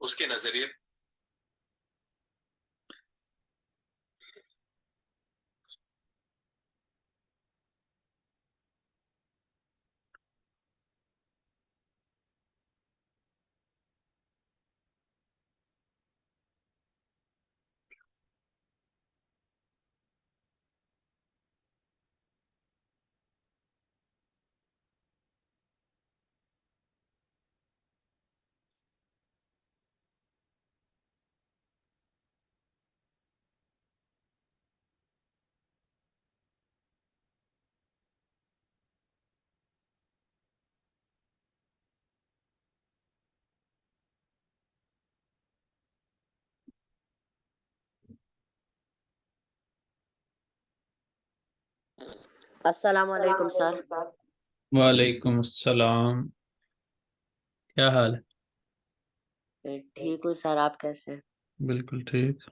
उसके नजरिए अस्सलाम वालेकुम सर। वालेकुम अस्सलाम। क्या हाल है? ठीक हूँ सर, आप कैसे हैं? बिल्कुल ठीक।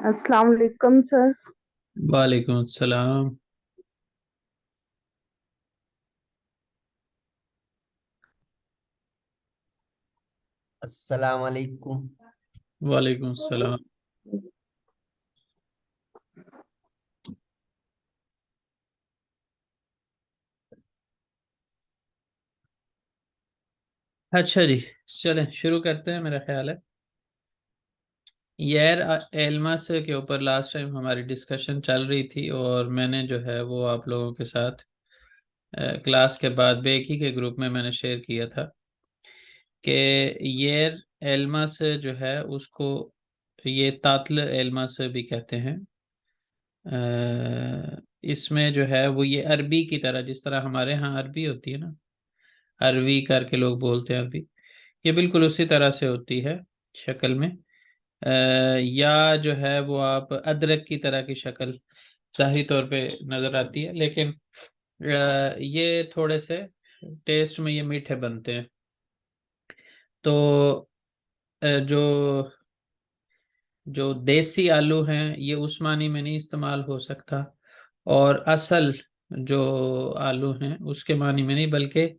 अस्सलाम वालेकुम सर। वालेकुम अस्सलाम। अस्सलाम वालेकुम। वालेकुम अस्सलाम। अच्छा जी, चलें शुरू करते हैं। मेरा ख्याल है यार एल्मास के ऊपर लास्ट टाइम हमारी डिस्कशन चल रही थी और मैंने जो है वो आप लोगों के साथ क्लास के बाद बेकी के ग्रुप में मैंने शेयर किया था कि येर एल्मास जो है उसको ये तातल एल्मास भी कहते हैं। इसमें जो है वो ये अरबी की तरह, जिस तरह हमारे यहाँ अरबी होती है ना, अरबी करके लोग बोलते हैं अरबी, ये बिल्कुल उसी तरह से होती है शक्ल में। या जो है वो आप अदरक की तरह की शक्ल ज़ाहिरी तौर पे नज़र आती है, लेकिन ये थोड़े से टेस्ट में ये मीठे बनते हैं। तो जो जो देसी आलू हैं ये उस मानी में नहीं इस्तेमाल हो सकता, और असल जो आलू हैं उसके मानी में नहीं, बल्कि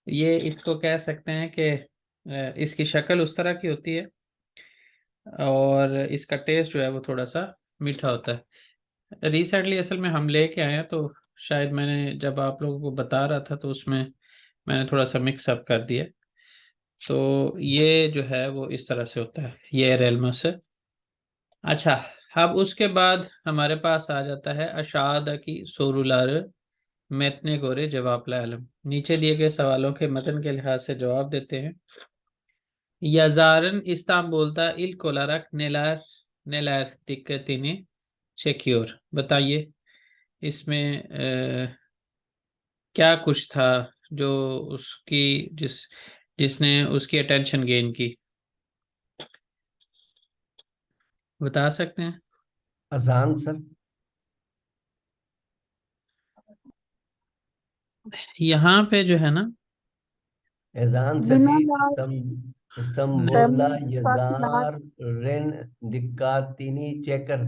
ये इसको कह सकते हैं कि इसकी शक्ल उस तरह की होती है और इसका टेस्ट जो है वो थोड़ा सा मीठा होता है। रिसेंटली असल में हम लेके आए हैं, तो शायद मैंने जब आप लोगों को बता रहा था तो उसमें मैंने थोड़ा सा मिक्स अप कर दिया। तो ये जो है वो इस तरह से होता है, ये रेलमस है। अच्छा, अब उसके बाद हमारे पास आ जाता है अशाद की सोरुलार मेतने गोरे जवाब आलम। नीचे दिए गए सवालों के मतन के लिहाज से जवाब देते हैं। Yazarın İstanbul'da ilk olarak neler dikkatini çekiyor? बताइए इसमें क्या कुछ था जो उसकी जिसने उसकी अटेंशन गेन की, बता सकते हैं? अजान सर। यहाँ पे जो है ना, अजान बिना ससी लाल संबोला तमीज पाकलार। Yazar rain दिक्कातिनी checker.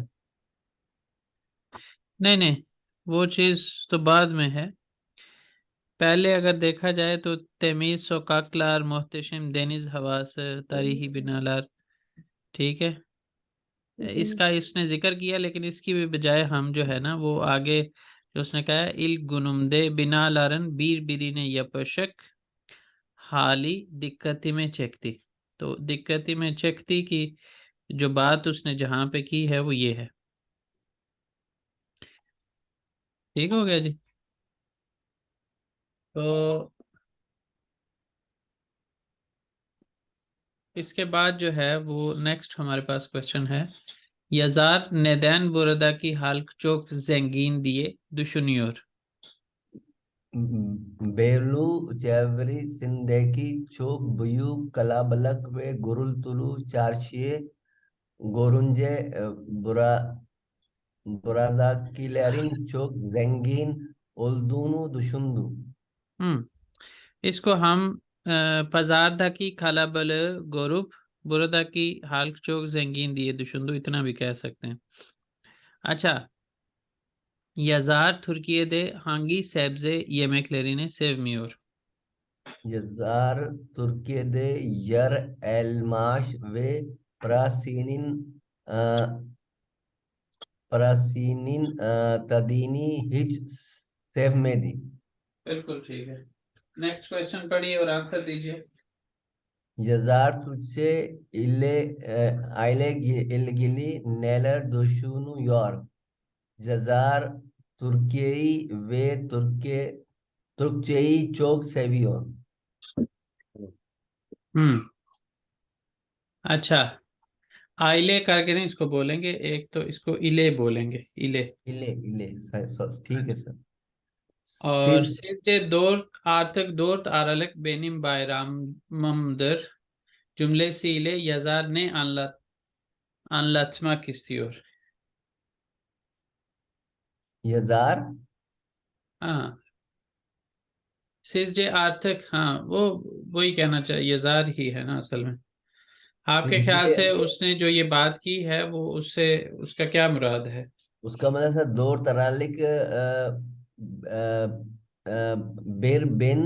नहीं नहीं, वो चीज़ तो बाद में है। पहले अगर देखा जाए तो तमीज सोकाकलार मोहतशिम देनिज हवास तारीही बिनालार, ठीक है, इसका इसने जिक्र किया, लेकिन इसकी भी बजाय हम जो है ना वो आगे जो उसने कहा है इल गुनुमदे बिना लारन बीर बिरीने यपशक हाली दिक्कती में चेकती। तो दिक्कती में चेकती की जो बात उसने जहां पे की है वो ये है। ठीक हो गया जी। तो इसके बाद जो है वो नेक्स्ट हमारे पास क्वेश्चन है। यजार नेदैन बुरदा की हाल्क चोक जेंगीन दिए दुशुनियोर। बेलू चैवरी सिंदेखी चोक बुयू कलाबलक वे गुरुल तुलु चारशिए गोरुंजे बुरा burada kilerin çok zengin olduğunu düşündü. इसको हम पजारदा की खालाबल गोरुप बुरदा की हाल्क चोक जेंगीन दिए दुशुंदु इतना भी कह सकते हैं। अच्छा, yazar Türkiye'de hangi sebze yemeklerini sevmiyor? Yazar Türkiye'de yer, elmaş ve prasinin e, tadini hiç sevmedi. बिल्कुल ठीक है। नेक्स्ट क्वेश्चन पढ़िए और आंसर दीजिए। Yazar Türkçe ile ilgili neler düşünüyor? Yazar Türkiye'yi ve Türkçeyi çok seviyor. अच्छा, आइले करके नहीं इसको बोलेंगे, एक तो इसको इले बोलेंगे, इले। ठीक है सर। और Siz sizce artık dört Aralık benim bayramımdır cümlesiyle yazar ne anlatmak istiyor? yazar हाँ, sizce artık, हाँ वो वही कहना चाहिए, yazar ही है ना असल में। आपके ख्याल sizce से उसने जो ये बात की है वो उससे उसका क्या मुराद है? उसका मतलब सर दो तरह bir bin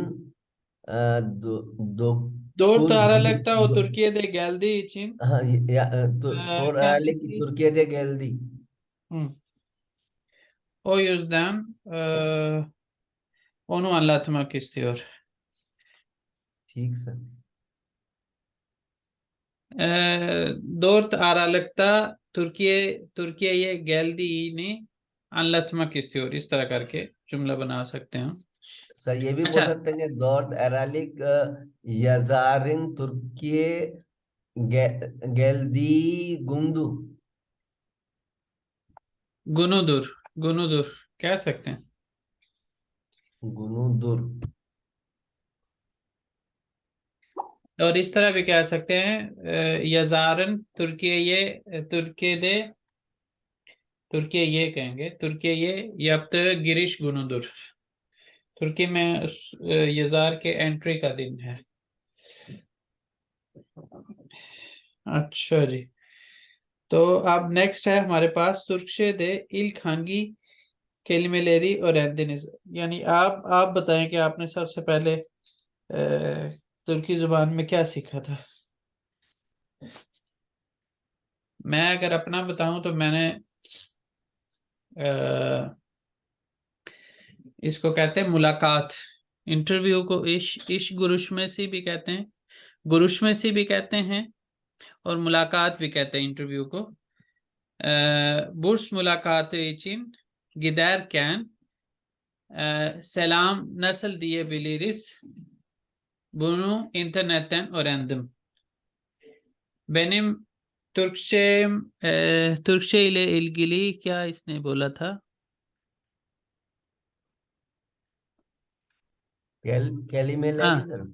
Dört 900 Aralık'ta o Türkiye'de geldiği için Tor Aralık kendisi, Türkiye'de geldi. hı, o yüzden onu anlatmak istiyor. ठीक sir. 4 Aralık'ta Türkiye'ye geldiğini anlatmak istiyor। इस तरह करके जुमला बना सकते हैं। सर ये भी बोल अच्छा, सकते हैं कि Dort Aralık Yazarın Türkiye geldiği gündü। गुनुदुर, गुनुदुर कह सकते हैं। Günudur। और इस तरह भी कह सकते हैं, यजारन तुर्की ये कहेंगे, तुर्की ये yaptığı giriş günüdür। तुर्की में यजार के एंट्री का दिन है। अच्छा जी, तो अब नेक्स्ट है हमारे पास Türkçe'de ilk hangi kelimeleri öğrendiniz? यानी आप बताएं कि आपने सबसे पहले तुर्की जुबान में क्या सीखा था। मैं अगर अपना बताऊं तो मैंने इसको कहते हैं मुलाकात। इंटरव्यू को इश गुरुश में से भी कहते हैं, गुरुश में से भी कहते हैं, और मुलाकात भी कहते हैं इंटरव्यू को। burs mülakatı için giderken selam nasıl diyebiliriz? Bunu internetten öğrendim. Benim Türkçe ile ilgili क्या इसने बोला था? Kelimeleri Ha, sir।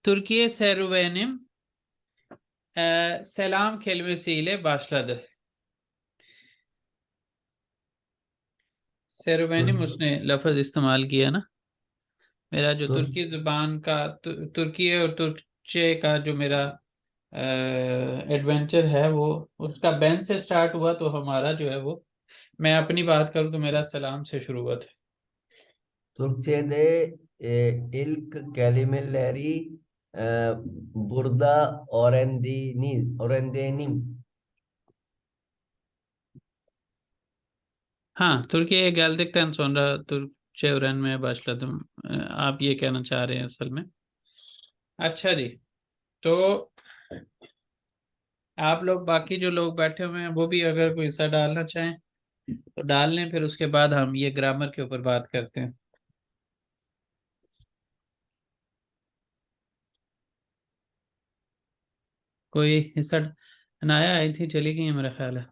Türkiye serüvenim selam kelimesiyle başladı। serüvenim तुर्क उसने लफ्ज इस्तेमाल किया ना। मेरा जो तुर्क तुर्की जुबान का तुर्की और तुर्कचे का जो मेरा एडवेंचर है वो उसका बैन से स्टार्ट हुआ, तो हमारा जो है वो, मैं अपनी बात करूं तो मेरा सलाम से शुरू हुआ था। Türkçe'de ilk kelimeleri e, burada öğrendiğim हाँ, Türkiye'ye geldikten sonra Türkçe öğrenmeye başladım। आप ये कहना चाह रहे हैं असल में। अच्छा जी, तो आप लोग बाकी जो लोग बैठे हुए हैं वो भी अगर कोई हिस्सा डालना चाहें तो डाल लें, फिर उसके बाद हम ये ग्रामर के ऊपर बात करते हैं। कोई हिस्सा अनाया आई थी, चली गई है मेरा ख्याल है।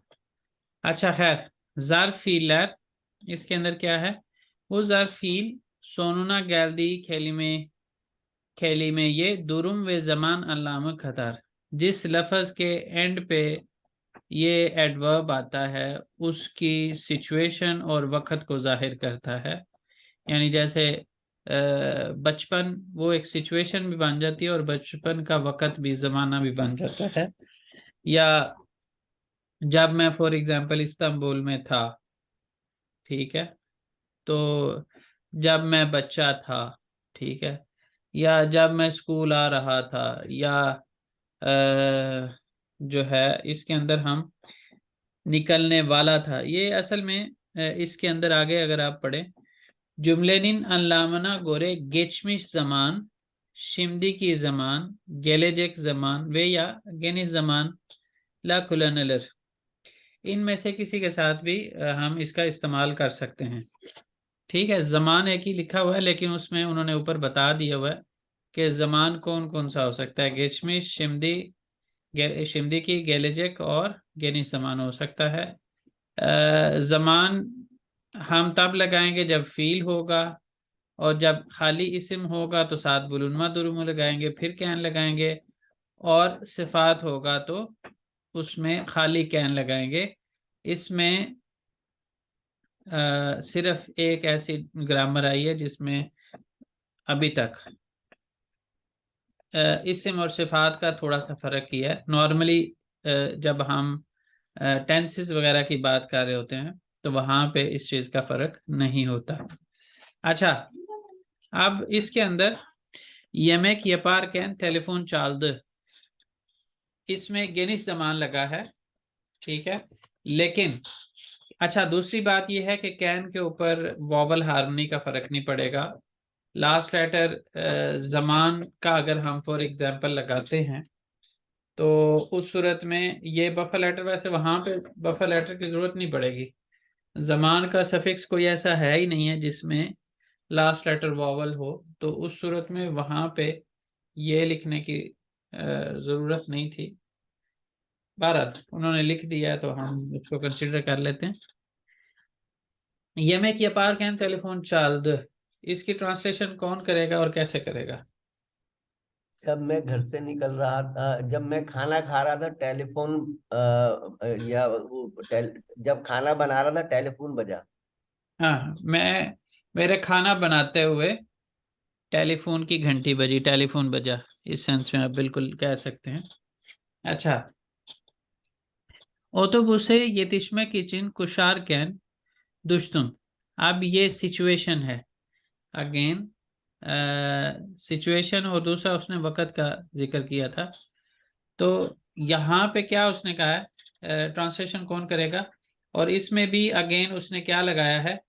अच्छा खैर, जारफीलर इसके अंदर क्या है? वो जारफील सोनुना गैल्दी खेली में ये दुरुम व जमान अल्लाम खतर, जिस लफ्ज के एंड पे ये एडवर्ब आता है उसकी सिचुएशन और वक्त को जाहिर करता है। यानी जैसे बचपन, वो एक सिचुएशन भी बन जाती है और बचपन का वक्त भी, जमाना भी बन जाता है। या जब मैं फॉर एग्जांपल इस्तांबुल में था, ठीक है, तो जब मैं बच्चा था, ठीक है, या जब मैं स्कूल आ रहा था, या जो है इसके अंदर हम निकलने वाला था। ये असल में इसके अंदर आगे अगर आप पढ़ें, cümlenin anlamına göre geçmiş zaman, şimdiki zaman, gelecek zaman veya geniş zamanla kullanılır। इनमें से किसी के साथ भी हम इसका इस्तेमाल कर सकते हैं। ठीक है, जमान एक ही लिखा हुआ है लेकिन उसमें उन्होंने ऊपर बता दिया हुआ है कि जमान कौन कौन सा हो सकता है। गेशमिश, शिमदी की, गेलेजेक और गेनिश जमान हो सकता है। जमान हम तब लगाएंगे जब फील होगा, और जब खाली इस्म होगा तो साथ बुलुनमा दुरुम लगाएंगे, फिर कैन लगाएंगे, और सिफात होगा तो उसमें खाली कैन लगाएंगे। इसमें सिर्फ एक ऐसी ग्रामर आई है जिसमें अभी तक इस्म और सिफात का थोड़ा सा फर्क किया है। नॉर्मली जब हम टेंसेस वगैरह की बात कर रहे होते हैं तो वहां पे इस चीज का फर्क नहीं होता। अच्छा, अब इसके अंदर yemek yaparken टेलीफोन çaldı, इसमें गेनिश जमान लगा है, ठीक है, लेकिन अच्छा दूसरी बात यह है कि कैन के ऊपर वॉवल हार्मनी का फर्क नहीं पड़ेगा। लास्ट लेटर जमान का अगर हम फॉर एग्जांपल लगाते हैं तो उस सूरत में ये बफर लेटर, वैसे वहां पे बफर लेटर की जरूरत नहीं पड़ेगी। जमान का सफिक्स कोई ऐसा है ही नहीं है जिसमें लास्ट लेटर वॉवल हो, तो उस सूरत में वहां पे ये लिखने की जरूरत नहीं थी। बहरहाल उन्होंने लिख दिया तो हम उसको कंसिडर कर लेते हैं। yemek yaparken टेलीफोन çaldı, इसकी ट्रांसलेशन कौन करेगा और कैसे करेगा? जब मैं घर से निकल रहा था, जब मैं खाना खा रहा था टेलीफोन, या जब खाना बना रहा था टेलीफोन बजा। हाँ, मैं मेरे खाना बनाते हुए टेलीफोन की घंटी बजी, टेलीफोन बजा, इस सेंस में आप बिल्कुल कह सकते हैं। अच्छा, otobüse yetişmek için koşarken düştüm, अब ये सिचुएशन है। अगेन सिचुएशन, और दूसरा उसने वक़्त का जिक्र किया था। तो यहाँ पे क्या उसने कहा है, ट्रांसलेशन कौन करेगा? और इसमें भी अगेन उसने क्या लगाया है,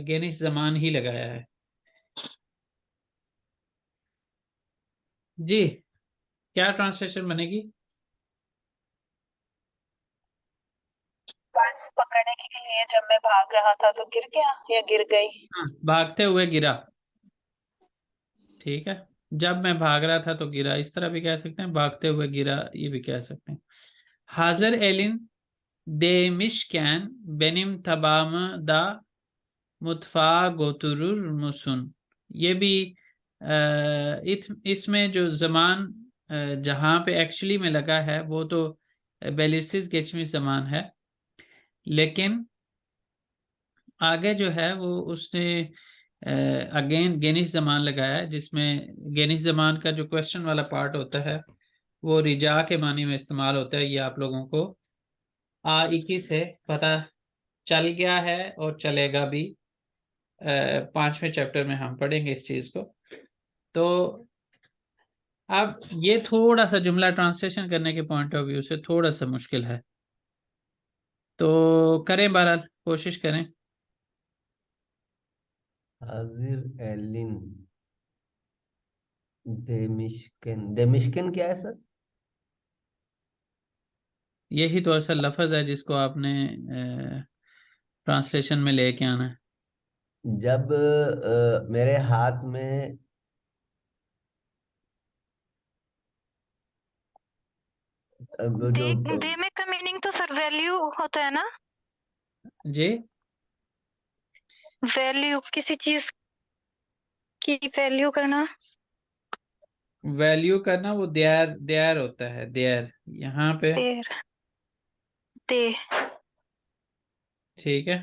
गेनिश जमान ही लगाया है। जी, क्या ट्रांसलेशन बनेगी? बस पकड़ने के लिए जब मैं भाग रहा था तो गिर गया या गिर गई। हाँ, भागते हुए गिरा, ठीक है। जब मैं भाग रहा था तो गिरा, इस तरह भी कह सकते हैं, भागते हुए गिरा ये भी कह सकते हैं। हाजर Elin demişken benim tabağımı da mutfağa götürür müsün? ये भी इसमें जो जमान जहाँ पे एक्चुअली में लगा है वो तो बेलिसिस गेचमी जमान है, लेकिन आगे जो है वो उसने अगेन गेनिश जमान लगाया है, जिसमें गेनिश जमान का जो क्वेश्चन वाला पार्ट होता है वो रिजा के मानी में इस्तेमाल होता है। ये आप लोगों को A2 से पता चल गया है और चलेगा भी। 5वें चैप्टर में हम पढ़ेंगे इस चीज को। तो अब ये थोड़ा सा जुमला ट्रांसलेशन करने के पॉइंट ऑफ व्यू से थोड़ा सा मुश्किल है, तो करें, बहरहाल कोशिश करें। हाजिर एलिन देमिश्किन क्या है सर? यही तो असल लफ्ज है जिसको आपने ट्रांसलेशन में लेके आना है। जब मेरे हाथ में वो दे जो दे में का मीनिंग तो सर वैल्यू होता है ना, जी, वैल्यू किसी चीज की वैल्यू करना। वैल्यू करना वो देयर देयर होता है, देयर यहाँ पे। देर दे ठीक है,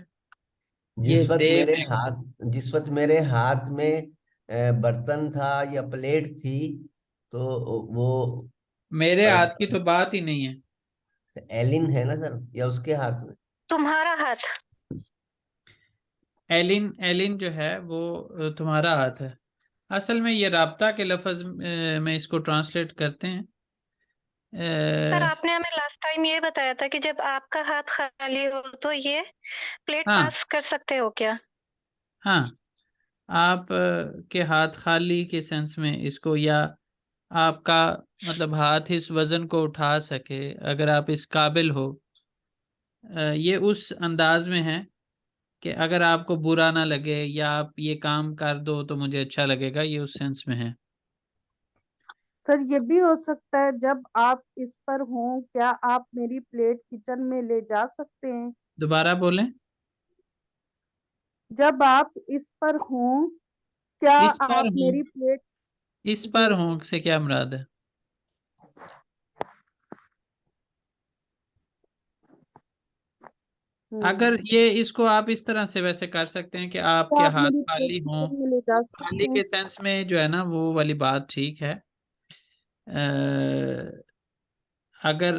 ये दे में जिस वक्त मेरे हाथ में बर्तन था या प्लेट थी, तो वो मेरे हाथ की पर्सन तो बात ही नहीं है। एलिन है ना सर, या उसके हाथ में? तुम्हारा हाथ। एलिन, एलिन जो है वो तुम्हारा हाथ है। असल में ये राब्ता के लफ्ज में इसको ट्रांसलेट करते हैं। सर अ, आपने हमें लास्ट टाइम ये बताया था कि जब आपका हाथ खाली हो तो ये प्लेट हाँ पास कर सकते हो क्या? हाँ, आप के हाथ खाली के सेंस में इसको, या आपका मतलब हाथ इस वजन को उठा सके, अगर आप इस काबिल हो, ये उस अंदाज में है कि अगर आपको बुरा ना लगे या आप ये काम कर दो तो मुझे अच्छा लगेगा, ये उस सेंस में है। सर ये भी हो सकता है जब आप इस पर हों, क्या आप मेरी प्लेट किचन में ले जा सकते हैं? दोबारा बोलें। जब आप इस पर हों, क्या इस पर आप हूँ, मेरी प्लेट। इस पर जी। हूँ से क्या मुराद है? अगर हम्म। ये इसको आप इस तरह से वैसे कर सकते हैं कि आपके क्या आप हाथ मेरी प्लेट खाली हों, किचन में ले जा खाली सकते हैं? के सेंस में जो है ना वो वाली बात ठीक है। अगर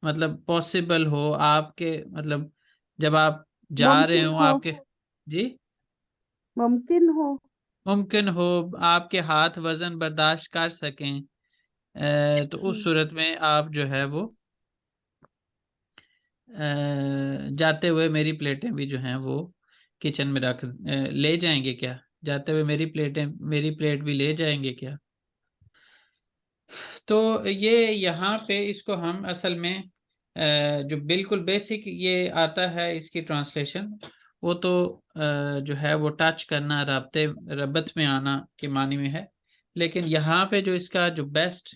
मतलब पॉसिबल हो आपके, मतलब जब आप जा रहे मुमकिन हो हो। आपके, जी, मुमकिन हो। मुमकिन हो आपके हाथ वजन बर्दाश्त कर सकें, तो उस सूरत में आप जो है वो जाते हुए मेरी प्लेटें भी जो हैं वो किचन में रख ले जाएंगे क्या? जाते हुए मेरी प्लेटें, मेरी प्लेट भी ले जाएंगे क्या? तो ये यहाँ पे इसको हम असल में जो बिल्कुल बेसिक ये आता है इसकी ट्रांसलेशन, वो तो जो है वो टच करना, राब्ते रबत में आना के मानी में है। लेकिन यहाँ पे जो इसका जो बेस्ट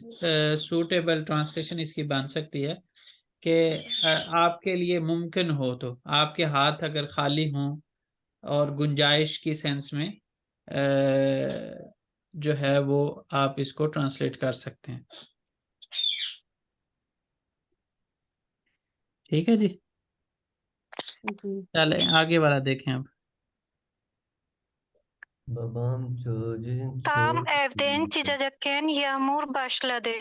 सूटेबल ट्रांसलेशन इसकी बन सकती है कि आपके लिए मुमकिन हो तो आपके हाथ अगर खाली हों और गुंजाइश की सेंस में जो है वो आप इसको ट्रांसलेट कर सकते हैं। ठीक है जी, जी। चलें आगे वाला देखें अब। babam çocuğun Tam çok evden iyiydi. çıkacakken yağmur başladı।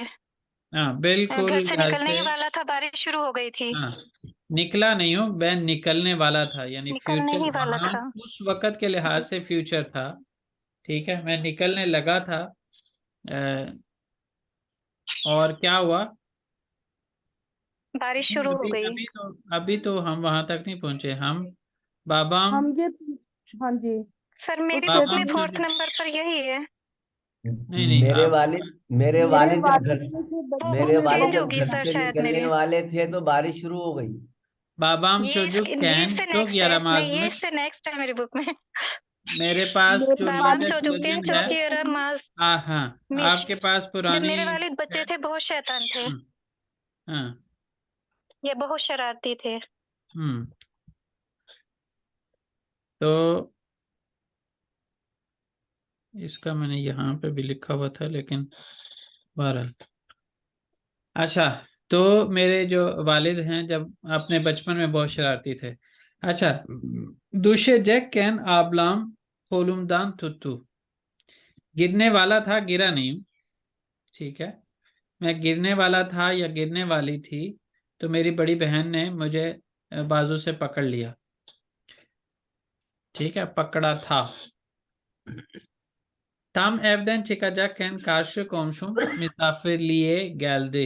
हाँ बिल्कुल, घर से घर निकलने से, ही वाला था, बारिश शुरू हो गई थी। हाँ, निकला नहीं हो, मैं निकलने वाला था, यानी निकलने फ्यूचर ही वाला वहां था। उस वक्त के लिहाज से फ्यूचर था। ठीक है, मैं निकलने लगा था। और क्या हुआ? बारिश नहीं, शुरू हो अभी गई। अभी तो हम वहां तक नहीं पहुंचे। हम बाबाम, हम ये। हाँ जी। सर मेरी उसके बुक में बाबाम बाद फोर्थ चोजू, नंबर पर यही है। नहीं नहीं मेरे आप, वालिद मेरे मेरे वालिद जब वालिद घर में से वो बचपन मेरे बुक में वालिद चेंज बहुत जब होगी घर सर से शरारती शायद निकलने मेरी। वाले थे तो बारिश शुरू हो गई। बाबाम चोजू ये कैन इससे चोक नेक्स्ट है, नहीं यारामाजमश। इससे नेक्स्ट है मेरी बुक में। मेरे पास मेरे जो बाबाम वालिद लेटेस्ट में चोजुक्के से वर्जन है, जब चौकी बचपन में। मास हाँ, मिश। आपके पास जब पुरानी मेरे वालिद है? बच्चे थे बहुत शैतान थे, हम्म, हाँ, ये बहुत शरारती थे। हम्म, तो इसका मैंने यहाँ पे भी लिखा हुआ था लेकिन बहरहाल। अच्छा, तो मेरे जो वालिद हैं जब अपने बचपन में बहुत शरारती थे। अच्छा, दुशे जैक कैन आबलाम खोलुमदान तुतु, गिरने वाला था, गिरा नहीं हूं। ठीक है, मैं गिरने वाला था या गिरने वाली थी, तो मेरी बड़ी बहन ने मुझे बाजू से पकड़ लिया। ठीक है, पकड़ा था। Tam evden çıkacakken karşı komşum misafirliğe geldi।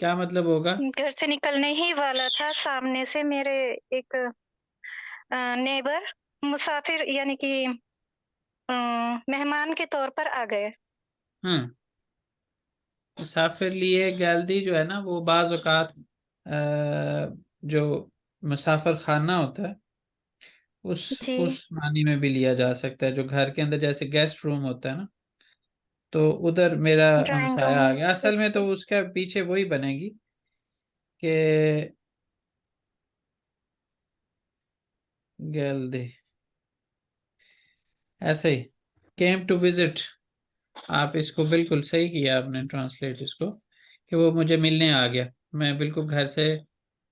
क्या मतलब होगा? घर से निकलने ही वाला था, सामने से मेरे एक नेबर मुसाफिर यानी कि मेहमान के तौर पर आ गए। हाँ, मुसाफिर लिए गैलदी जो है ना, वो बाज़ औक़ात जो मुसाफिर खाना होता है जी, उस मानी में भी लिया जा सकता है, जो घर के अंदर जैसे गेस्ट रूम होता है ना, तो उधर मेरा ड्राइंग हमसाया रूम। आ गया। असल में तो उसका पीछे वही बनेगी कि गैलदी ऐसे ही, केम टू विजिट। आप इसको बिल्कुल सही किया आपने ट्रांसलेट इसको, कि वो मुझे मिलने आ गया। मैं बिल्कुल घर से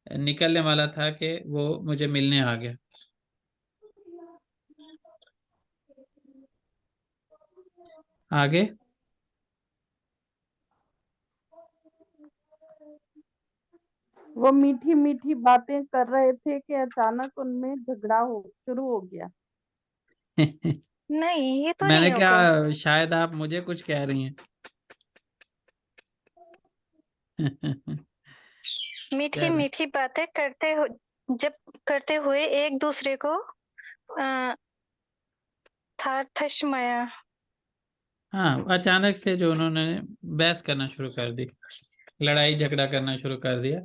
निकलने वाला था कि वो मुझे मिलने आ गया। आगे। वो मीठी-मीठी बातें कर रहे थे कि अचानक उनमें झगड़ा हो शुरू हो गया। नहीं, ये तो मैंने नहीं होगा। क्या, शायद आप मुझे कुछ कह रही हैं। मीठी चलो। मीठी बातें जब करते हुए एक दूसरे को अ, थशमया। हाँ, अचानक से जो उन्होंने बहस करना शुरू कर दी, लड़ाई झगड़ा करना शुरू कर दिया।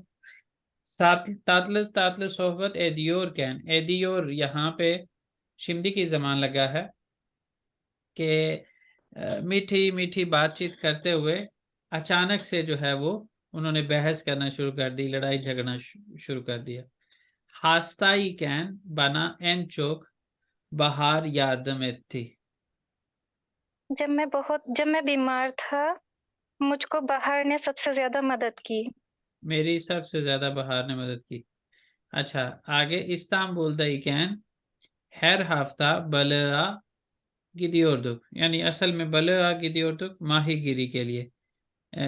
तातलस तातलस सोहबत एदियोर कैन, एदियोर यहाँ पे शिमदी की जमान लगा है कि मीठी मीठी बातचीत करते हुए अचानक से जो है वो उन्होंने बहस करना शुरू कर दी, लड़ाई झगड़ना शुरू कर दिया। हास्ताई कैन बना एन चोक बहार यादम थी। जब मैं बीमार था, मुझको बाहर ने सबसे ज्यादा मदद की। मेरी सबसे ज्यादा बहार ने मदद की। अच्छा, आगे इस्तांबुल दई कैन हर हफ्ता बलआ गिदियोर्दुक, यानी असल में बलआ गिदियोर्दुक माहीगिरी के लिए,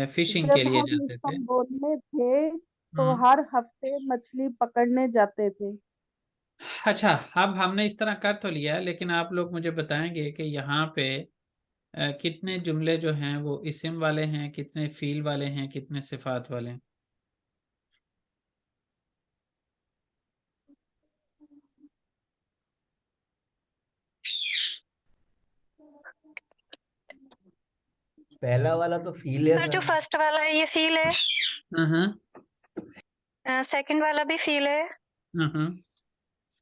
फिशिंग के जब लिए हम जाते थे। इस्तांबुल में थे, तो हम्म। हर हफ्ते मछली पकड़ने जाते थे। अच्छा, अब हमने इस तरह कर तो लिया है, लेकिन आप लोग मुझे बताएंगे कि यहाँ पे कितने जुमले जो हैं वो इस्म वाले हैं, कितने फील वाले हैं, कितने सिफात वाले हैं। पहला वाला तो फील है सर, जो सर। फर्स्ट वाला है ये फील है। हाँ सेकंड वाला भी फील है।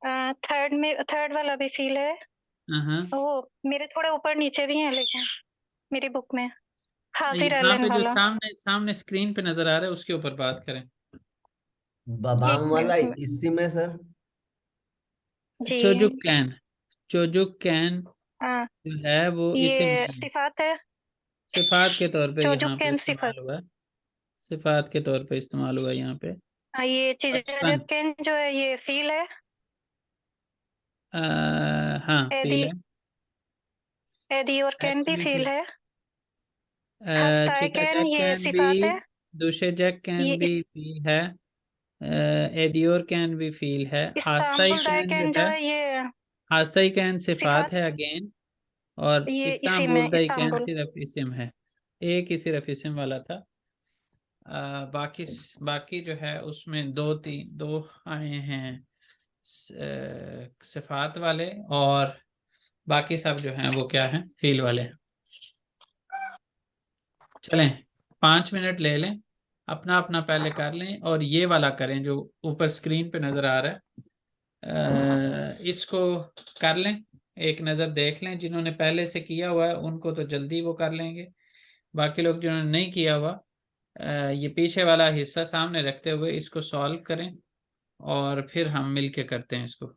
हाँ थर्ड वाला भी फील है। हाँ। वो मेरे थोड़े ऊपर नीचे भी हैं, लेकिन मेरी बुक में हाजिर यहाँ एलन पे जो वाला। सामने सामने स्क्रीन पे नजर आ रहा है उसके ऊपर बात करें। बबांग एक वाला मिनट। इसी में सर। जी। चोजुक कैन, चोजुक कैन हाँ, जो है वो इस्म ये नहीं है, सिफात है। सिफात के तौर पे यहाँ पे चोजुकेन सिफात। इस्तेमाल हुआ है। सिफात के तौर पे इस्तेमाल हुआ है यहाँ पे। ये बचपन। चिजकेन जो है ये फील है। आ, हाँ, एदी फील है। एदी और कैन भी फील एब्सोल्युटली। है। हस्ताय चीता कैन जैक ये कैन भी, सिफात है। दूसरे जैक कैन ये भी फील है। एडियोर कैन भी फील है। हास्ताई इस्तांबुल कैन जो डायकेन जो है, है ये हास्ताई कैन सिफात सिफात। है अगेन। और ये इसी में इस्तांबुल दाई कैन इस्तांबुल। सिर्फ इस्म है, एक ही सिर्फ इस्म वाला था। बाकी बाकी जो है उसमें दो आए हैं सिफात वाले, और बाकी सब जो हैं वो क्या हैं, फील वाले हैं। चलें, 5 मिनट ले लें, अपना अपना पहले कर लें और ये वाला करें जो ऊपर स्क्रीन पे नजर आ रहा है। इसको कर लें, एक नज़र देख लें। जिन्होंने पहले से किया हुआ है उनको तो जल्दी वो कर लेंगे, बाकी लोग जिन्होंने नहीं किया हुआ, ये पीछे वाला हिस्सा सामने रखते हुए इसको सॉल्व करें और फिर हम मिलके करते हैं इसको।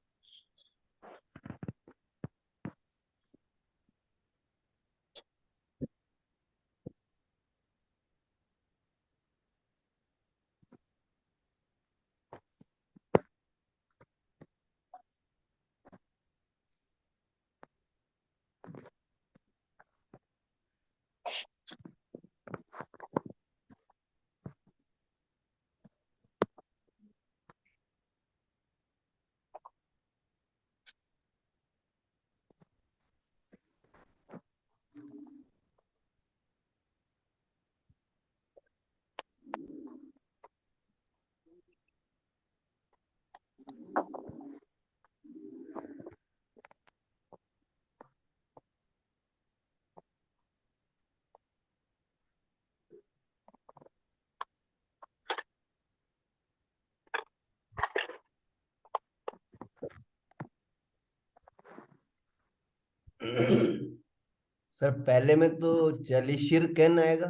सर पहले में तो चलिशिर कैन आएगा।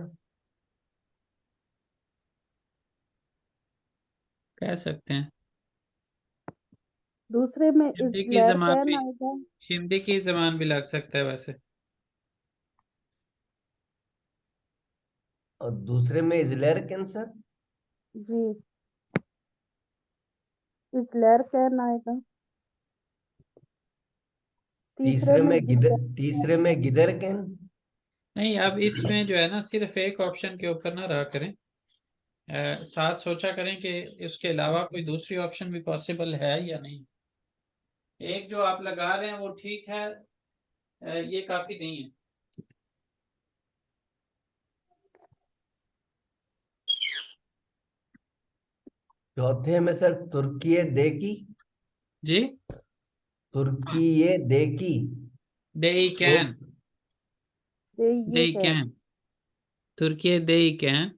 कह सकते हैं। दूसरे में हिंदी की इजलैर जबान कैन भी, आएगा। हिंदी की जबान भी लग सकता है वैसे। और दूसरे में इजलेर कैन सर। जी, इजलैर कैन आएगा। तीसरे में गिदर तीसरे में गिदर कैन। नहीं, अब इसमें जो है ना, सिर्फ एक ऑप्शन के ऊपर ना रहा करें। साथ सोचा करें कि इसके अलावा कोई दूसरी ऑप्शन भी पॉसिबल है या नहीं। एक जो आप लगा रहे हैं वो ठीक है, ये काफी नहीं है। चौथे में सर तुर्की देखी। जी, तुर्की देखी। दे तो कैन, ये दे कैन। कैन, तुर्की दे कैन।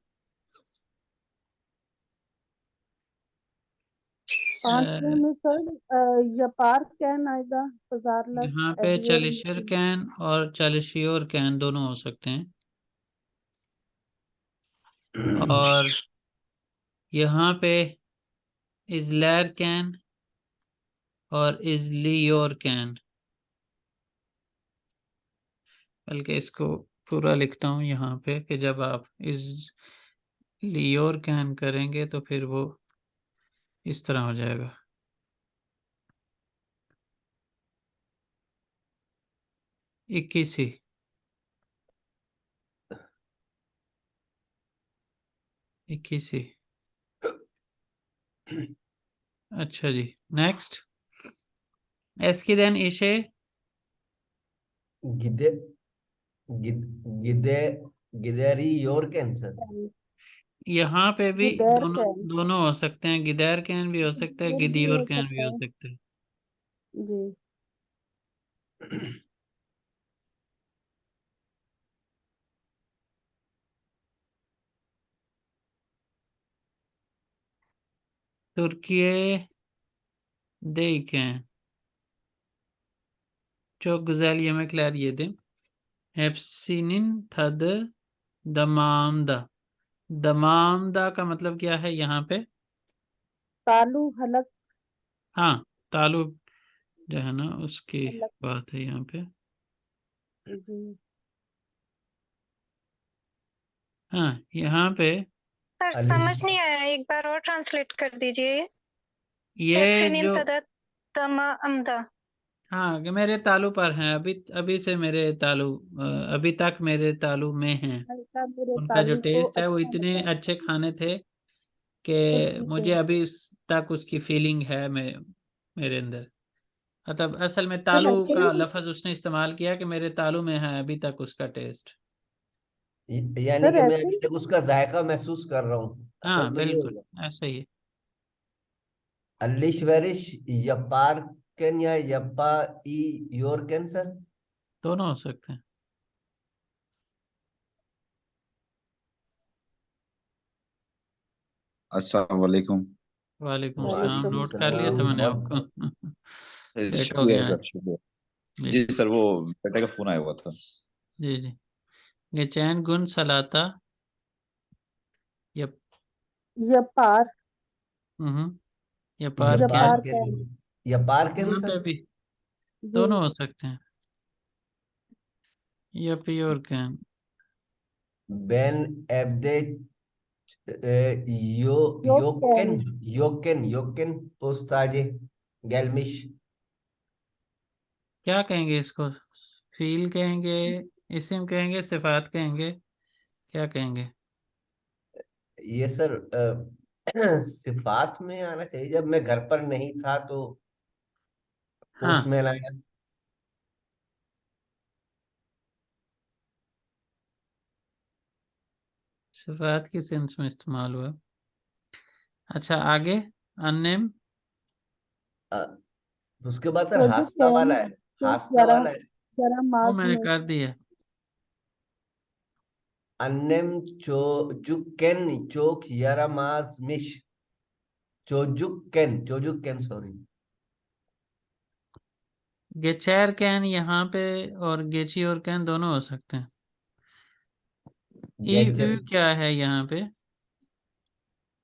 पांचवे में सर यपार कैन आएगा। पजारलक यहाँ पे एडियोर चलिशर कैन और चलिशियोर कैन दोनों हो सकते हैं। और यहाँ पे इजलैर कैन और इजलियोर कैन, बल्कि इसको पूरा लिखता हूँ यहाँ पे कि जब आप इज लियोर कैन करेंगे तो फिर वो इस तरह हो जाएगा। इक्कीसी। इक्कीसी। अच्छा जी, नेक्स्ट। एस्किदेन इशे। गिदे गिद गिदे गिदेरी योर कैन सर। कैन। यहाँ पे भी गिदैर दोनों कैन। दोनों हो सकते हैं। गिदैर कैन भी हो सकता है, गिदैर भी गिदियोर हो कैन भी सकता हो है। सकता है। जी। Türkiye deyken çok güzel yemekler yedim. Hepsinin tadı damağımda। दमामदा का मतलब क्या है यहाँ पे? तालू हलक। हाँ, तालु जो है ना उसकी हलक। बात है यहाँ पे। जी। हाँ, यहाँ पे सर अलिश समझ नहीं आया, एक बार और ट्रांसलेट कर दीजिए। ये हेप्सिनिन जो, तदत तमा अमदा। हाँ, कि मेरे तालु पर हैं, अभी अभी से मेरे तालु, अभी तक मेरे तालु में हैं। हल्का मेरे उनका जो तालू को टेस्ट है वो अच्छा इतने लगा। अच्छे खाने थे तो कि ठीक है। मुझे अभी तक उसकी फीलिंग है मेरे अंदर। मतलब असल में सर तालू ऐसे का ही। लफ्ज उसने इस्तेमाल किया कि मेरे तालू में है अभी तक उसका टेस्ट। यानी सर कि मैं ऐसे अभी ही। तक उसका जायका महसूस कर रहा हूँ। हाँ, असल तो ये बिल्कुल होगा। ऐसा ही है। अलिश वेरिश यपार्कन या यप्पा ई योर कैन सर। दोनों हो सकते हैं। अस्सलाम वालेकुम। वालेकुम सलाम। वालेकुम नोट कर लिया सलाम। था मैंने बहुत आपको। लेट हो शुक्रिया गया है। सर, शुक्रिया। जी जी सर, वो बेटे का फोन आया हुआ था। जी जी। गेचैन गुन सलाता। यप। यपार। हम्म। ये पार क्या है? यपार कैन। यपार्कन यहाँ पे सर। भी जी। दोनों हो सकते हैं। यप योर कैन। बेन एब्दे यो योग योकेन कैन। योकेन योकेन पोस्ताजे गैलमिश। क्या कहेंगे इसको? फील कहेंगे, इस्म कहेंगे, सिफात कहेंगे, क्या कहेंगे? ये सर सिफात में आना चाहिए। जब मैं घर पर नहीं था तो हाँ, पोस्टमैन आया। सिफात की सेंस में इस्तेमाल हुआ। अच्छा, आगे। अननेम। अ, उसके बाद सर चोजू हास्ता कैन। वाला है। तो हास्ता जरा वाला है। जरा वो माज मैंने में। कर दिया। अन्नेम चोजुकेन चोक यारामाज मिश। चोजुकेन सॉरी। गेचेर कैन यहाँ पे और गेची और कैन दोनों हो सकते हैं। गेचर, क्या है यहाँ पे?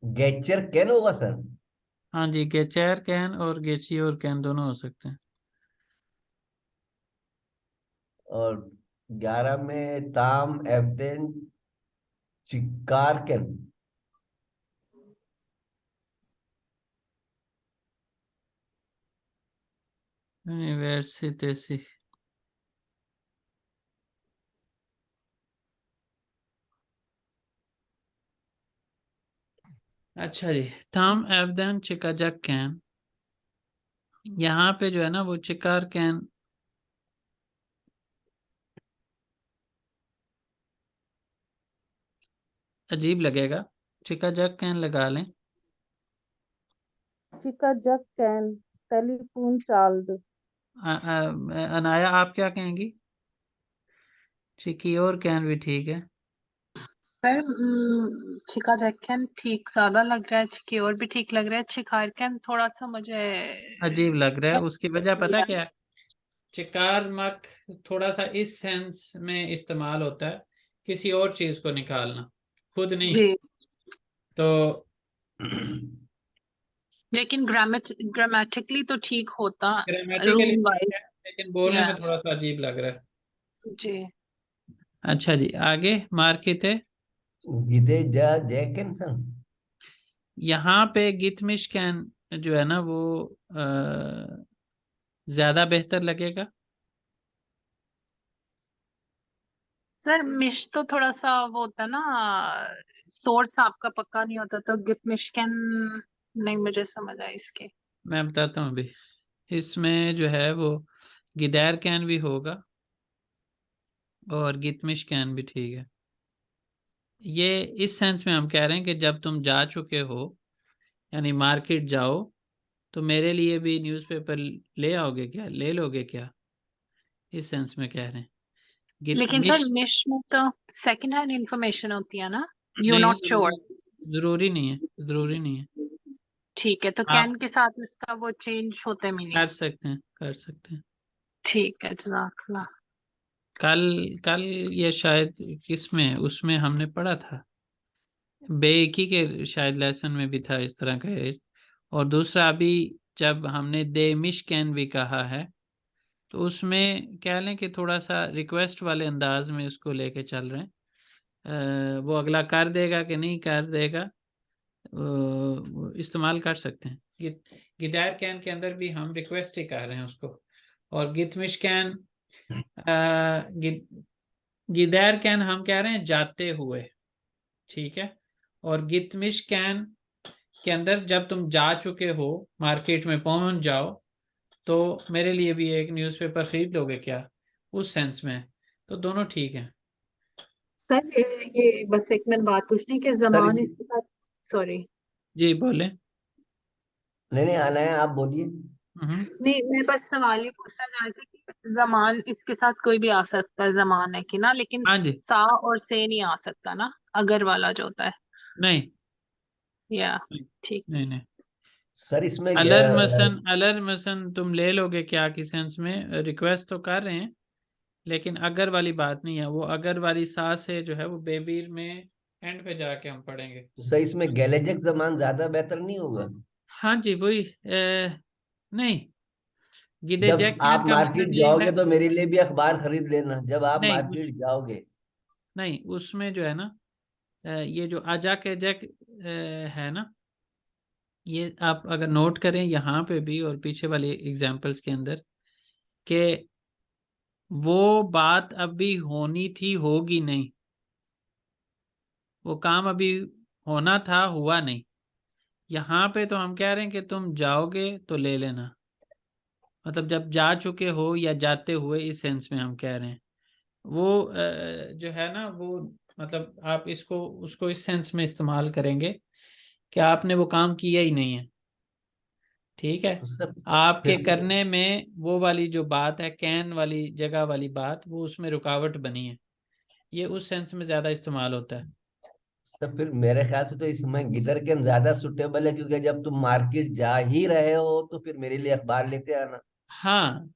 गेचर कैन होगा सर। हाँ जी, गेचेर कैन और गेची और कैन दोनों हो सकते हैं। और 11 में ताम एब्देन चिकार कैन। वैसे तैसी। अच्छा जी, ताम एब्देन चिकाजक कैन, यहाँ पे जो है ना वो चिकार कैन अजीब लगेगा, चिकाजक कैन लगा लें। चिकाजक कैन टेलीफोन चाल्द। अनाया आप क्या कहेंगी? चिकी और कैन भी ठीक है। सर चिका जैकन ठीक ज्यादा लग रहा है, चिकी और भी ठीक लग रहा है, चिकारकन थोड़ा सा मुझे अजीब लग रहा है, उसकी वजह पता या क्या है? चिकार मक थोड़ा सा इस सेंस में इस्तेमाल होता है, किसी और चीज को निकालना, खुद नहीं। जी, तो लेकिन ग्रामेटिकली तो ठीक होता, ग्रामेटिकली रूल ठीक वाइज। है, लेकिन बोलने या में थोड़ा सा अजीब लग रहा है। जी अच्छा जी, आगे मार्किते। गिदे जा जैकन सर। यहाँ पे गितमिश कैन जो है ना वो ज्यादा बेहतर लगेगा। सर मिश तो थोड़ा सा वो होता ना, सोर्स आपका पक्का नहीं होता, तो गिट मिशकन नहीं मुझे समझ आया इसके। मैं बताता हूँ अभी, इसमें जो है वो गिदैर कैन भी होगा और गितमिश कैन भी ठीक है। ये इस सेंस में हम कह रहे हैं कि जब तुम जा चुके हो, यानी मार्केट जाओ, तो मेरे लिए भी न्यूज़पेपर ले आओगे क्या, ले लोगे क्या, इस सेंस में कह रहे हैं। लेकिन सर गितमिश मिश में तो सेकंड हैंड इंफॉर्मेशन होती है ना, यू नहीं, नॉट श्योर। जरूरी नहीं है, जरूरी नहीं है। ठीक है, तो आप कैन के साथ इसका वो चेंज होता है मीनिंग। कर सकते हैं, कर सकते हैं। ठीक है, जज़ाकल्लाह। कल कल ये शायद किसमें उसमें हमने पढ़ा था, बेकी के शायद लेसन में भी था इस तरह का एक। और दूसरा अभी जब हमने दे मिश कैन भी कहा है, तो उसमें कह लें कि थोड़ा सा रिक्वेस्ट वाले अंदाज में इसको लेके चल रहे हैं। वो अगला कर देगा कि नहीं कर देगा, वो इस्तेमाल कर सकते हैं। गिदार कैन के अंदर भी हम रिक्वेस्ट ही कर रहे हैं उसको। और गितमिश कैन, गिदार कैन हम कह रहे हैं जाते हुए, ठीक है। और गितमिश कैन के अंदर जब तुम जा चुके हो, मार्केट में पहुंच जाओ, तो मेरे लिए भी एक न्यूज़पेपर खरीद लोगे क्या, उस सेंस में। तो दोनों ठीक है। सर ये बस एक मिनट बात पूछनी कि सर जमान इस इसके साथ, सॉरी जी बोले। नहीं नहीं आना है, आप बोलिए। नहीं, मैं बस सवाल ही पूछना चाह रही थी कि जमान इसके साथ कोई भी आ सकता है, जमान है कि ना, लेकिन हाँ जी। सा और से नहीं आ सकता ना, अगर वाला जो होता है। नहीं या नहीं ठीक। नहीं नहीं। सर इसमें अलर मसन तुम ले लोगे क्या की सेंस में रिक्वेस्ट तो कर रहे हैं, लेकिन अगर वाली बात नहीं है। वो अगर वाली सा से जो है वो बेबीर में एंड पे जाके हम पढ़ेंगे। तो सर इसमें गैलेजक जमान ज्यादा बेहतर नहीं होगा? हाँ जी वही, नहीं, गिदे जब जैक कैन आप का मार्केट मतलब ये है। जाओगे तो मेरे लिए भी अखबार खरीद लेना, जब आप नहीं मार्केट जाओगे। नहीं, उसमें जो है ना, ये जो आजा के जैक है ना, ये आप अगर नोट करें यहाँ पे भी और पीछे वाले एग्जाम्पल्स के अंदर, कि वो बात अभी होनी थी, होगी नहीं, वो काम अभी होना था, हुआ नहीं। यहाँ पे तो हम कह रहे हैं कि तुम जाओगे तो ले लेना, मतलब जब जा चुके हो या जाते हुए, इस सेंस में हम कह रहे हैं। वो जो है ना वो, मतलब आप इसको उसको इस सेंस में इस्तेमाल करेंगे कि आपने वो काम किया ही नहीं है, ठीक है। तो सर आपके फिर करने में वो वाली जो बात है, कैन वाली जगह वाली बात, वो उसमें रुकावट बनी है। ये उस सेंस में ज्यादा इस्तेमाल होता है। फिर मेरे ख्याल से तो इसमें गिदर कैन ज्यादा सुटेबल है, क्योंकि जब तुम मार्केट जा ही रहे हो तो फिर मेरे लिए अखबार लेते आना। हाँ,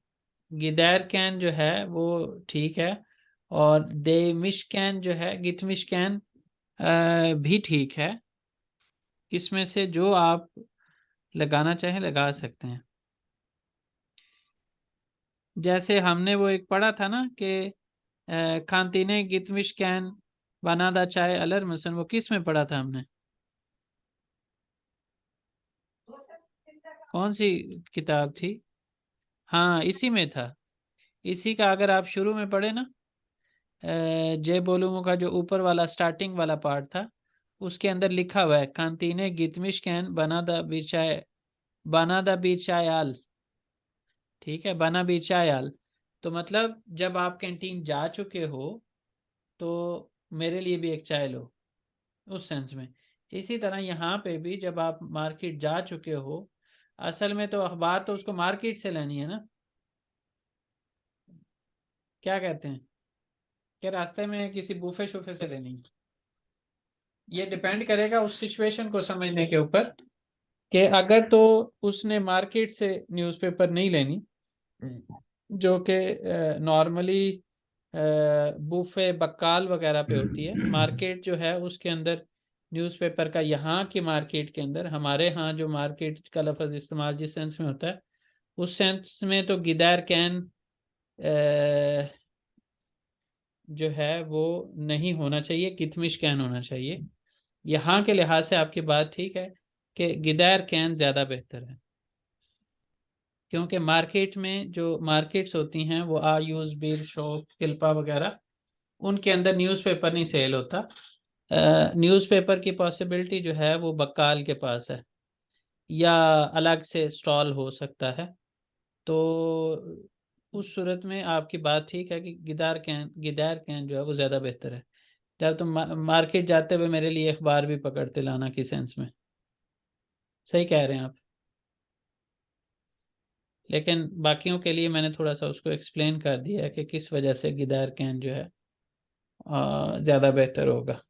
गिदैर कैन जो है वो ठीक है, और दे मिशकैन जो है, गित मिशकैन भी ठीक है। इसमें से जो आप लगाना चाहें लगा सकते हैं। जैसे हमने वो एक पढ़ा था ना कि खानतीने गित मिशकैन बनादा चाय अलर मसन, वो किस में पढ़ा था हमने? कौन सी किताब थी? हाँ, इसी में था। इसी का अगर आप शुरू में पढ़े ना, जे बोलूमो का जो ऊपर वाला स्टार्टिंग वाला पार्ट था, उसके अंदर लिखा हुआ है कांतीने गितमिश कैन बना दा बीचायाल। ठीक है, बना बीचायाल। तो मतलब जब आप कैंटीन जा चुके हो तो मेरे लिए भी एक चाय लो, उस सेंस में। इसी तरह यहाँ पे भी जब आप मार्केट जा चुके हो, असल में तो अखबार तो उसको मार्केट से लेनी है ना, क्या कहते हैं, क्या रास्ते में किसी बूफे शूफे से लेनी है? ये डिपेंड करेगा उस सिचुएशन को समझने के ऊपर कि अगर तो उसने मार्केट से न्यूज़पेपर नहीं लेनी, जो कि नॉर्मली बूफे बक्काल वगैरह पे होती है। मार्केट जो है उसके अंदर न्यूज़पेपर का, यहाँ की मार्केट के अंदर, हमारे यहाँ जो मार्केट का लफ्ज़ इस्तेमाल जिस सेंस में होता है, उस सेंस में तो गिदार कैन जो है वो नहीं होना चाहिए, कितमिश कैन होना चाहिए। यहाँ के लिहाज से आपकी बात ठीक है कि गिदार कैन ज़्यादा बेहतर है, क्योंकि मार्केट में जो मार्केट्स होती हैं वो आयूज, बीर शॉप, किल्पा वगैरह, उनके अंदर न्यूज़पेपर नहीं सेल होता। न्यूज़पेपर की पॉसिबिलिटी जो है वो बक्काल के पास है, या अलग से स्टॉल हो सकता है। तो उस सूरत में आपकी बात ठीक है कि गिदार कैन जो है वो ज़्यादा बेहतर है। जब तुम मार्केट जाते हुए मेरे लिए अखबार भी पकड़ते लाना की सेंस में, सही कह रहे हैं आप। लेकिन बाकियों के लिए मैंने थोड़ा सा उसको एक्सप्लेन कर दिया है कि किस वजह से गिदार कैन जो है ज़्यादा बेहतर होगा।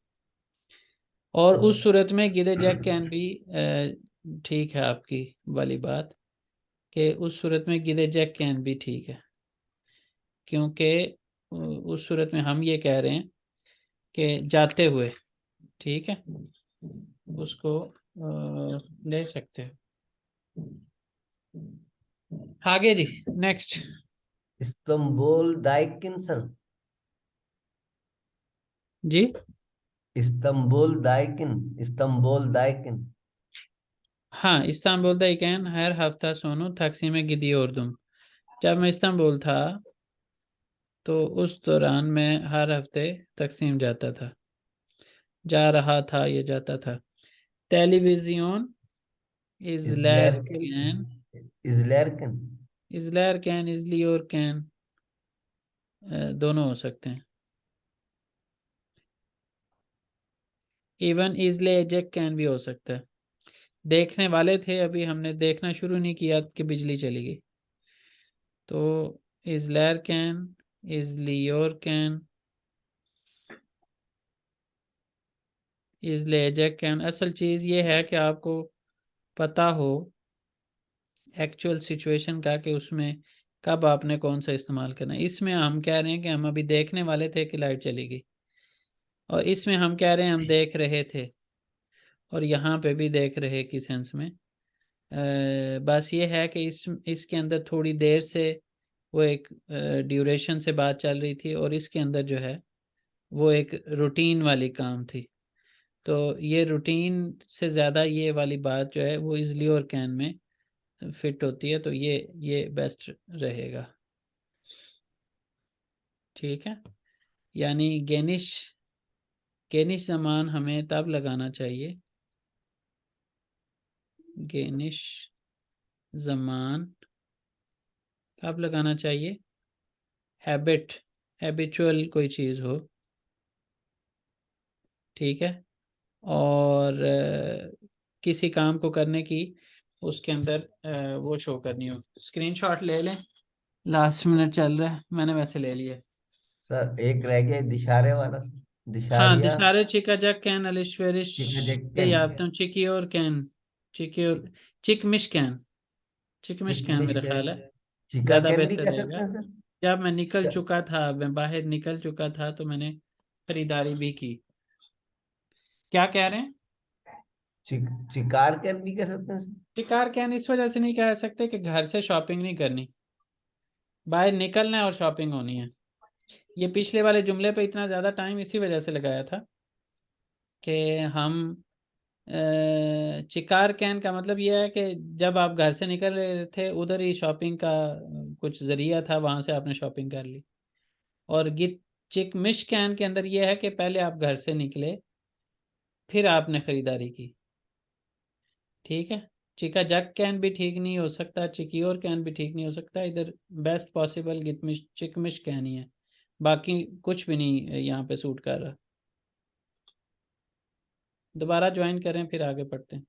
और उस सूरत में गिदे जैक कैन भी ठीक है आपकी वाली बात, कि उस सूरत में गिदे जैक कैन भी ठीक है, क्योंकि उस सूरत में हम ये कह रहे हैं कि जाते हुए, ठीक है, उसको ले सकते हो। आगे जी, नेक्स्ट। इस्तंबुल दाइकिन जी, इस्तंबुल दाइकिन। हाँ, इस्तांबुल दा कैन हर हफ्ता सोनू तकसीम गिदी और दुम। जब मैं इस्तांबुल था तो उस दौरान मैं हर हफ्ते तकसीम जाता था, जा रहा था, ये जाता था। टेलीविजन इजलैर कैन, इजलैरकिन इजलैर कैन, इजली और कैन दोनों हो सकते हैं। इवन इजले एजेक कैन भी हो सकता है। देखने वाले थे, अभी हमने देखना शुरू नहीं किया कि बिजली चली गई। तो इजलैर कैन, इजलियोर कैन, इजले एजेक कैन। असल चीज़ ये है कि आपको पता हो एक्चुअल सिचुएशन का, कि उसमें कब आपने कौन सा इस्तेमाल करना है। इसमें हम कह रहे हैं कि हम अभी देखने वाले थे कि लाइट चली गई, और इसमें हम कह रहे हैं हम देख रहे थे, और यहाँ पे भी देख रहे की सेंस में। बस ये है कि इसके अंदर थोड़ी देर से वो एक ड्यूरेशन से बात चल रही थी, और इसके अंदर जो है वो एक रूटीन वाली काम थी। तो ये रूटीन से ज़्यादा ये वाली बात जो है वो इजली और कैन में फिट होती है, तो ये बेस्ट रहेगा। ठीक है, यानी गेनिश ज़मान हमें तब लगाना चाहिए, गेनिश ज़मान कब लगाना चाहिए? हैबिचुअल कोई चीज़ हो, ठीक है, और किसी काम को करने की उसके अंदर वो शो करनी हो। स्क्रीनशॉट ले लें, लास्ट मिनट चल रहा है, मैंने वैसे ले लिया। सर एक रह गया दिशारे वाला, हाँ, दिशारिया दिशारे चिकाजक कैन अलिश्वेरिश, ये याद हूँ, चिकी और कैन, चिकी और चिकमिश कैन, चिकमिश कैन मेरा ख्याल है। चिका ज्यादा कैन भी बेहतर कह सकते रहेगा। हैं सर। जब मैं निकल चिका- चुका था, मैं बाहर निकल चुका था, तो मैंने खरीदारी भी की। क्या कह रहे हैं? चिकार कैन भी कह सकते हैं सर। शिकार कैन इस वजह से नहीं कह सकते कि घर से शॉपिंग नहीं करनी, बाहर निकलना है और शॉपिंग होनी है। ये पिछले वाले जुमले पे इतना ज़्यादा टाइम इसी वजह से लगाया था कि हम चिकार कैन का मतलब ये है कि जब आप घर से निकल रहे थे उधर ही शॉपिंग का कुछ ज़रिया था, वहाँ से आपने शॉपिंग कर ली। और गिट चिक मिश कैन के अंदर ये है कि पहले आप घर से निकले फिर आपने ख़रीदारी की। ठीक है, चिका जग कैन भी ठीक नहीं हो सकता, चिक्योर कैन भी ठीक नहीं हो सकता। इधर बेस्ट पॉसिबल गिटमिश चिकमिश कैन ही है, बाकी कुछ भी नहीं यहाँ पे सूट कर रहा। दोबारा ज्वाइन करें फिर आगे पढ़ते हैं।